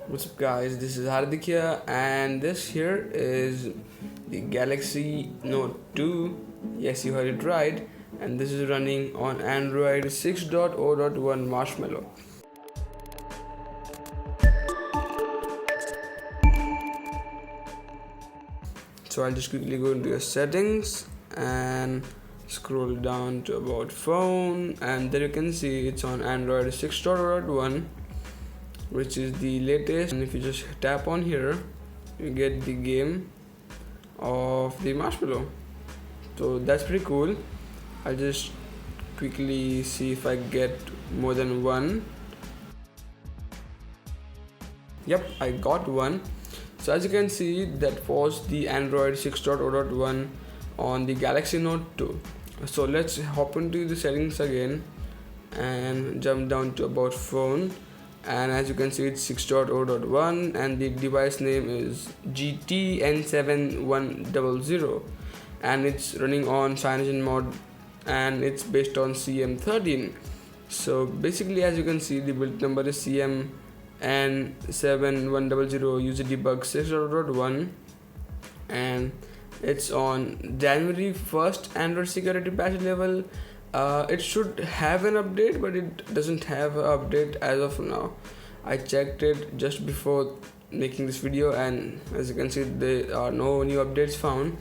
What's up guys, this is Hardik here and this here is the Galaxy Note 2. Yes, you heard it right, and this is running on Android 6.0.1 Marshmallow. So I'll just quickly go into your settings and scroll down to about phone, and there you can see it's on Android 6.0.1, which is the latest. And if you just tap on here, you get the game of the Marshmallow. So that's pretty cool. I'll just quickly see if I get more than one. Yep, I got one. So as you can see, that was the Android 6.0.1 on the Galaxy Note 2. So let's hop into the settings again and jump down to about phone, and as you can see it's 6.0.1 and the device name is GTN7100 and it's running on Cyanogenmod and it's based on CM13. So basically, as you can see, the build number is CM7100 user debug 6.0.1 and it's on January 1st Android security patch level. It should have an update, but it doesn't have an update as of now. I checked it just before making this video, and as you can see, there are no new updates found.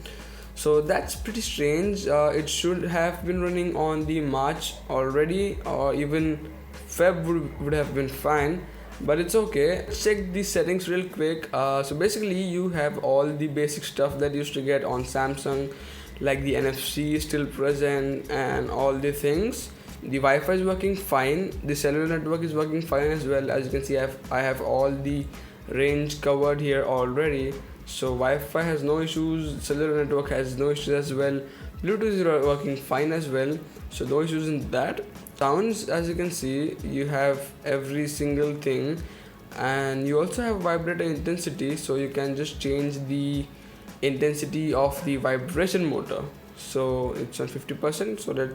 So that's pretty strange. It should have been running on the March already, or even Feb would have been fine, but it's okay. Let's check the settings real quick. So basically, you have all the basic stuff that you used to get on Samsung, like the NFC is still present and all the things. The Wi-Fi is working fine. The cellular network is working fine as well. As you can see, I have all the range covered here already. So Wi-Fi has no issues. Cellular network has no issues as well. Bluetooth is working fine as well. So no issues in that. Sounds, as you can see, you have every single thing, and you also have vibrator intensity. So you can just change the intensity of the vibration motor. So it's on 50%, so let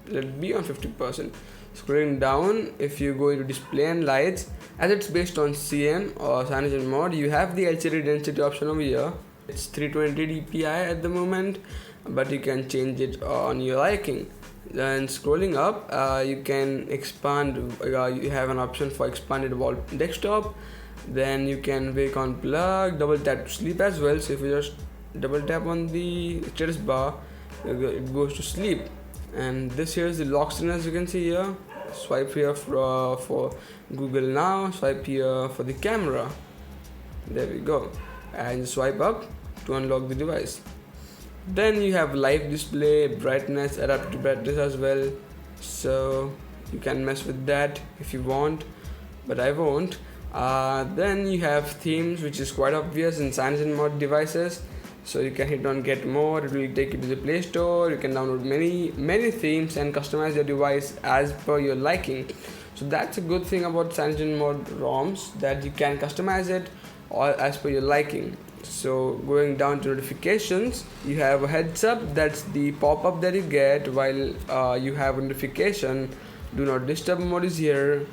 it be on 50%. Scrolling down, if you go into display and lights, as it's based on CM or Cyanogenmod, you have the LCD density option over here. It's 320 dpi at the moment, but you can change it on your liking. Then scrolling up, you can expand. You have an option for expanded wall desktop. Then you can wake on plug, double tap to sleep as well. So if you just double tap on the status bar, it goes to sleep. And this here is the lock screen, as you can see here. Swipe here for Google Now, swipe here for the camera. There we go. And swipe up to unlock the device. Then you have live display, brightness, adaptive brightness as well. So you can mess with that if you want, but I won't. Then you have themes, which is quite obvious in Cyanogenmod devices. So you can hit on get more, it will take you to the Play Store. You can download many themes and customize your device as per your liking. So that's a good thing about Cyanogenmod ROMs, that you can customize it or as per your liking. So going down to notifications, you have a heads up. That's the pop-up that you get while you have a notification. Do not disturb mode is here.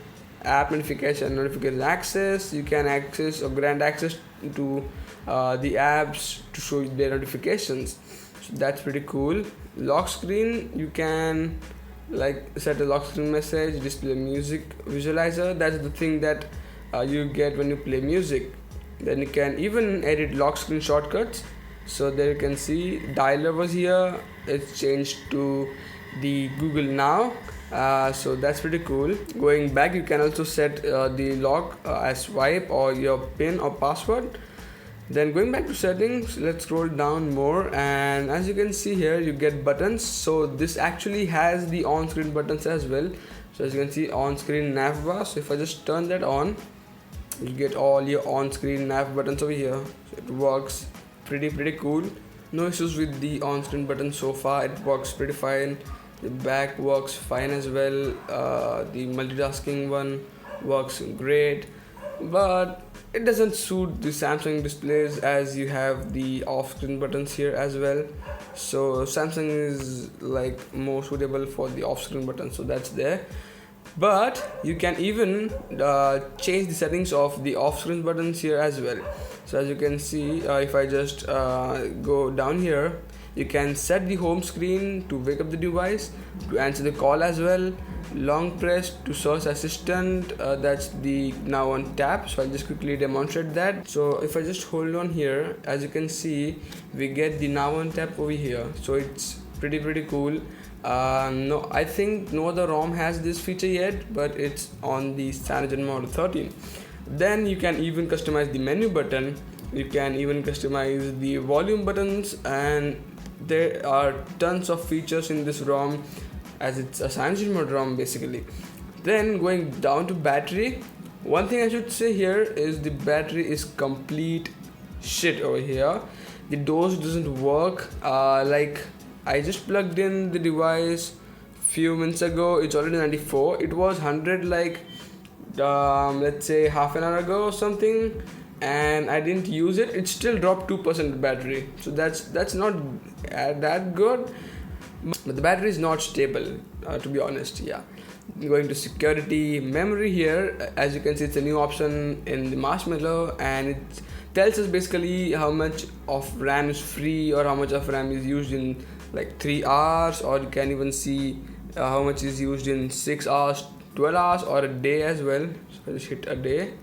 App notification access. You can access or grant access to the apps to show you their notifications. So that's pretty cool. Lock screen, you can set a lock screen message, display music visualizer. That's the thing that you get when you play music. Then you can even edit lock screen shortcuts. So there you can see dialer was here. It's changed to the Google Now. So that's pretty cool. Going back, you can also set the lock as swipe or your PIN or password. Then going back to settings, let's scroll down more, and as you can see here, you get buttons. So this actually has the on-screen buttons as well. So as you can see, on-screen nav bar. So if I just turn that on, you get all your on-screen nav buttons over here. So it works pretty cool. No issues with the on-screen button so far. It works pretty fine. The back works fine as well. The multitasking one works great, but it doesn't suit the Samsung displays, as you have the off-screen buttons here as well. So Samsung is more suitable for the off-screen buttons, so that's there. But you can even change the settings of the off screen buttons here as well. So as you can see, if I just go down here, you can set the home screen to wake up the device, to answer the call as well, long press to search assistant, that's the now on tap. So I'll just quickly demonstrate that. So if I just hold on here, as you can see, we get the now on tap over here. So it's pretty cool. No, I think no other ROM has this feature yet, but it's on the Cyanogenmod 13. Then you can even customize the menu button, you can even customize the volume buttons, and there are tons of features in this ROM, as it's a Cyanogenmod ROM basically. Then going down to battery, one thing I should say here is the battery is complete shit over here. The dose doesn't work. Like I just plugged in the device few minutes ago, it's already 94. It was 100 like let's say half an hour ago or something, and I didn't use it. It still dropped 2% battery, so that's not that good, but the battery is not stable, to be honest. Yeah, going to security memory here, as you can see, it's a new option in the Marshmallow, and it tells us basically how much of RAM is free or how much of RAM is used in like 3 hours, or you can even see how much is used in 6 hours, 12 hours, or a day as well. So I just hit a day,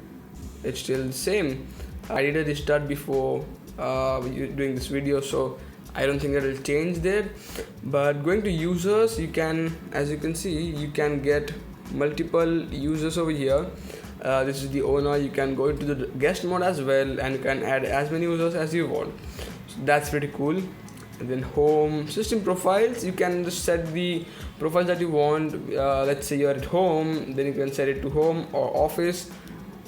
it's still the same. I did a restart before doing this video, so I don't think it will change there. But going to users, you can, as you can see, you can get multiple users over here. This is the owner. You can go into the guest mode as well, and you can add as many users as you want. So that's pretty cool. And then home system profiles, you can just set the profiles that you want. Let's say you're at home, then you can set it to home or office,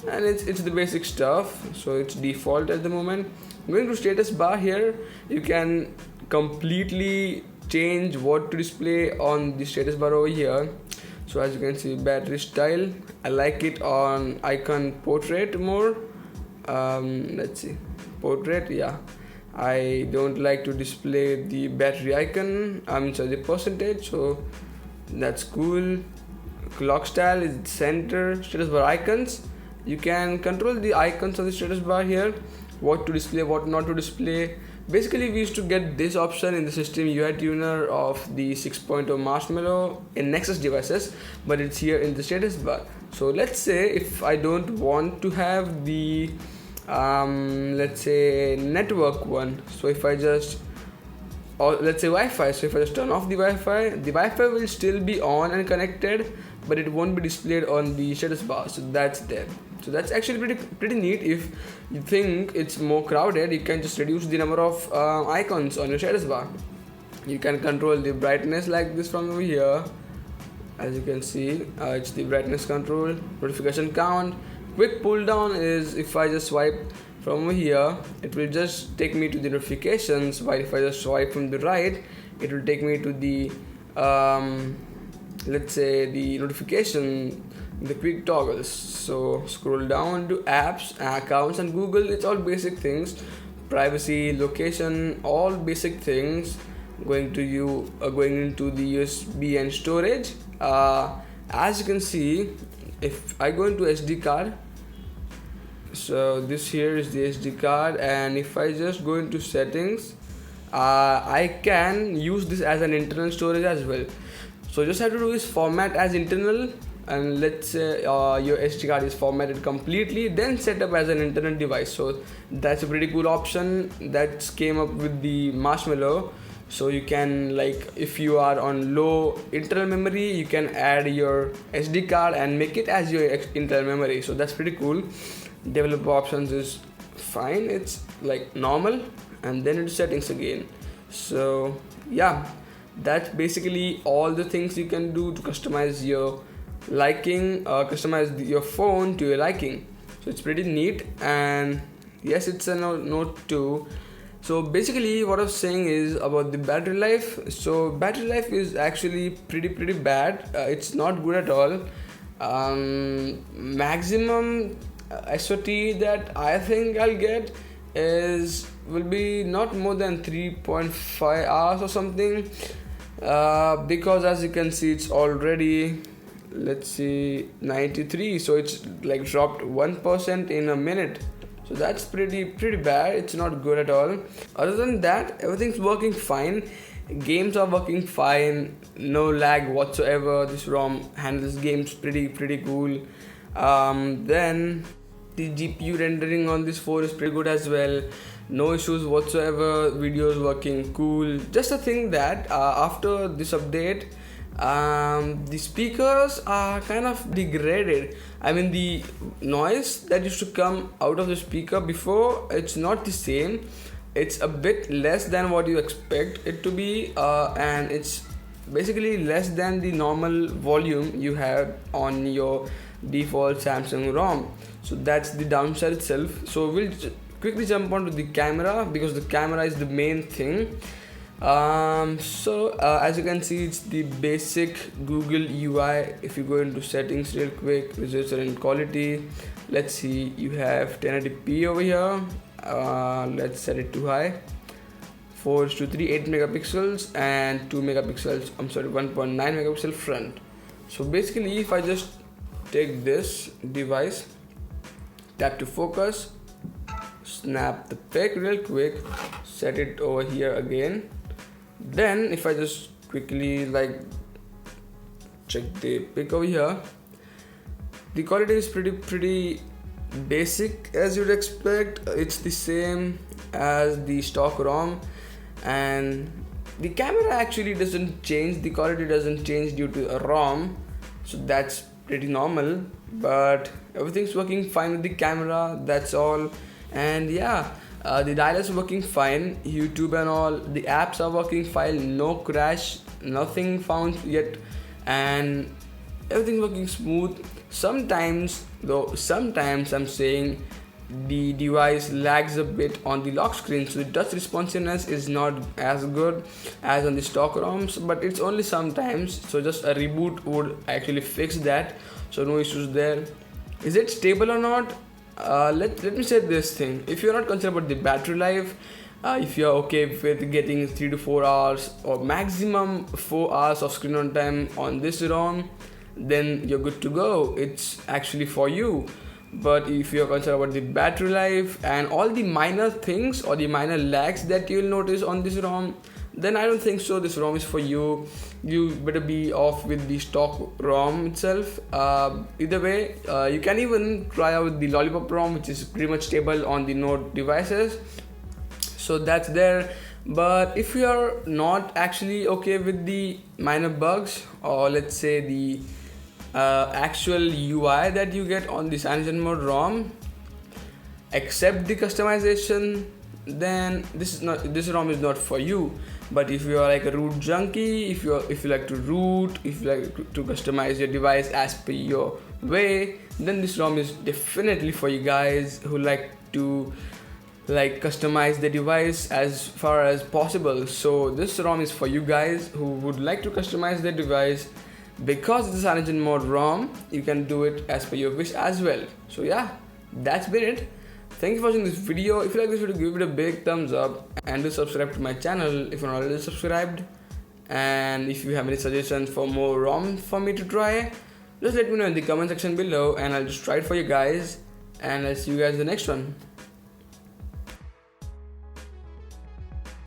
and it's the basic stuff. So it's default at the moment. Going to status bar here, you can completely change what to display on the status bar over here. So as you can see, battery style, I like it on icon portrait more. Let's see, portrait, yeah. I don't like to display the battery icon, the percentage, so that's cool. Clock style is center. Status bar icons, you can control the icons of the status bar here, what to display, what not to display. Basically, we used to get this option in the system UI tuner of the 6.0 Marshmallow in Nexus devices, but it's here in the status bar. So let's say if I don't want to have the let's say network one, so if I just, or let's say Wi-Fi, so if I just turn off the Wi-Fi will still be on and connected, but it won't be displayed on the status bar. So that's there. So that's actually pretty neat. If you think it's more crowded, you can just reduce the number of icons on your status bar. You can control the brightness like this from over here. As you can see, it's the brightness control. Notification count. Quick pull down is if I just swipe from over here, it will just take me to the notifications, while if I just swipe from the right, it will take me to the let's say the notification, the quick toggles. So scroll down to apps, accounts, and Google. It's all basic things. Privacy, location, all basic things. Going into the USB and storage. As you can see, if I go into SD card, so this here is the SD card, and if I just go into settings, I can use this as an internal storage as well. So just have to do is format as internal, and let's say your SD card is formatted completely, then set up as an internal device. So that's a pretty cool option that came up with the Marshmallow. So you can, like, if you are on low internal memory, you can add your SD card and make it as your internal memory. So that's pretty cool. Developer options is fine, it's like normal, and then into settings again. So yeah, that's basically all the things you can do to customize your liking, customize your phone to your liking. So it's pretty neat, and yes, it's a Note 2. So basically what I was saying is about the battery life. So battery life is actually pretty bad. It's not good at all. Maximum SOT that I think I'll get will be not more than 3.5 hours or something, because as you can see, it's already let's see, 93. So it's like dropped 1% in a minute. So that's pretty bad. It's not good at all. Other than that, everything's working fine. Games are working fine. No lag whatsoever. This ROM handles games pretty cool. Then the GPU rendering on this phone is pretty good as well. No issues whatsoever. Videos working cool. Just a thing that after this update, the speakers are kind of degraded. I mean, the noise that used to come out of the speaker before, it's not the same. It's a bit less than what you expect it to be, and it's basically less than the normal volume you have on your default Samsung ROM. So that's the downside itself. So we'll quickly jump onto the camera, because the camera is the main thing. As you can see, it's the basic Google UI. If you go into settings real quick, resolution and quality, let's see, you have 1080p over here. Let's set it to high. 4:3, 8 megapixels and 2 megapixels, 1.9 megapixel front. So basically, if I just take this device, tap to focus, snap the pic real quick, set it over here again. Then if I just quickly like check the pic over here, the quality is pretty basic as you'd expect. It's the same as the stock ROM, and the camera actually doesn't change. The quality doesn't change due to a ROM, so that's pretty normal. But everything's working fine with the camera, that's all. And yeah, the dial is working fine. YouTube and all the apps are working fine. No crash, nothing found yet, and everything working smooth. Sometimes I'm saying the device lags a bit on the lock screen, so the touch responsiveness is not as good as on the stock ROMs, but it's only sometimes. So just a reboot would actually fix that, so no issues there. Is it stable or not? Let me say this thing. If you're not concerned about the battery life, if you're okay with getting 3 to 4 hours or maximum 4 hours of screen on time on this ROM, then you're good to go. It's actually for you. But if you're concerned about the battery life and all the minor things or the minor lags that you'll notice on this ROM, then I don't think so this ROM is for you. You better be off with the stock ROM itself. Either way, you can even try out the Lollipop ROM, which is pretty much stable on the Note devices. So that's there. But if you are not actually okay with the minor bugs, or let's say the actual UI that you get on the Cyanogenmod ROM, except the customization, then this ROM is not for you. But if you are like a root junkie, if you like to root, if you like to customize your device as per your way, then this ROM is definitely for you guys who like to customize the device as far as possible. So this ROM is for you guys who would like to customize the device. Because it's a Cyanogenmod ROM, you can do it as per your wish as well. So yeah, that's been it. Thank you for watching this video. If you like this video, give it a big thumbs up and do subscribe to my channel if you're not already subscribed. And if you have any suggestions for more ROM for me to try, just let me know in the comment section below and I'll just try it for you guys. And I'll see you guys in the next one.